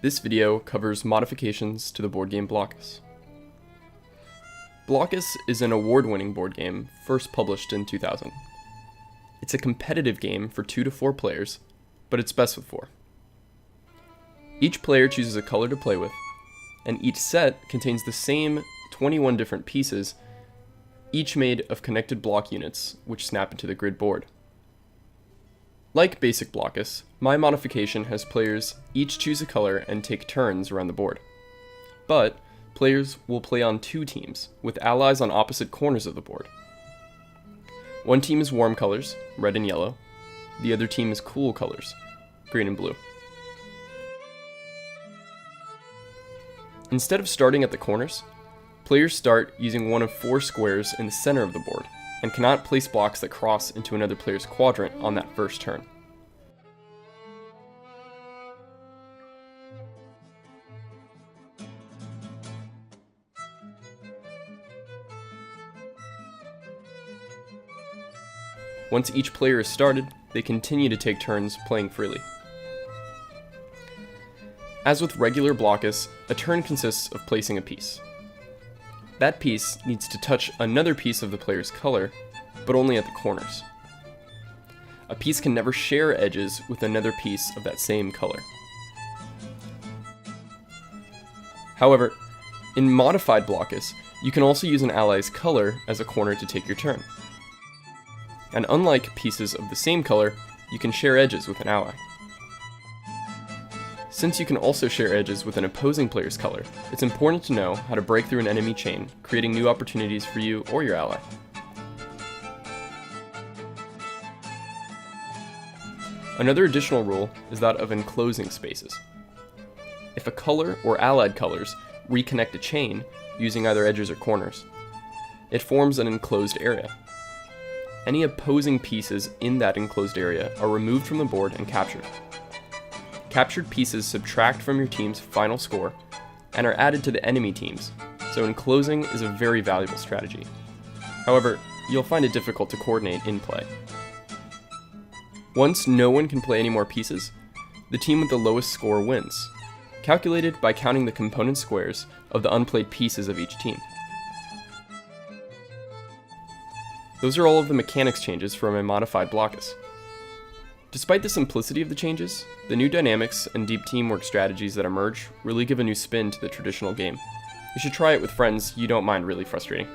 This video covers modifications to the board game Blockus. Blockus is an award-winning board game first published in 2000. It's a competitive game for 2 to 4 players, but it's best with 4. Each player chooses a color to play with, and each set contains the same 21 different pieces, each made of connected block units which snap into the grid board. Like basic Blockus, my modification has players each choose a color and take turns around the board. But players will play on 2 teams, with allies on opposite corners of the board. One team is warm colors, red and yellow. The other team is cool colors, green and blue. Instead of starting at the corners, players start using one of 4 squares in the center of the board, and cannot place blocks that cross into another player's quadrant on that first turn. Once each player is started, they continue to take turns playing freely. As with regular Blockus, a turn consists of placing a piece. That piece needs to touch another piece of the player's color, but only at the corners. A piece can never share edges with another piece of that same color. However, in modified Blockus, you can also use an ally's color as a corner to take your turn. And unlike pieces of the same color, you can share edges with an ally. Since you can also share edges with an opposing player's color, it's important to know how to break through an enemy chain, creating new opportunities for you or your ally. Another additional rule is that of enclosing spaces. If a color or allied colors reconnect a chain using either edges or corners, it forms an enclosed area. Any opposing pieces in that enclosed area are removed from the board and captured. Captured pieces subtract from your team's final score and are added to the enemy team's, so enclosing is a very valuable strategy. However, you'll find it difficult to coordinate in play. Once no one can play any more pieces, the team with the lowest score wins, calculated by counting the component squares of the unplayed pieces of each team. Those are all of the mechanics changes from a modified Blockus. Despite the simplicity of the changes, the new dynamics and deep teamwork strategies that emerge really give a new spin to the traditional game. You should try it with friends you don't mind really frustrating.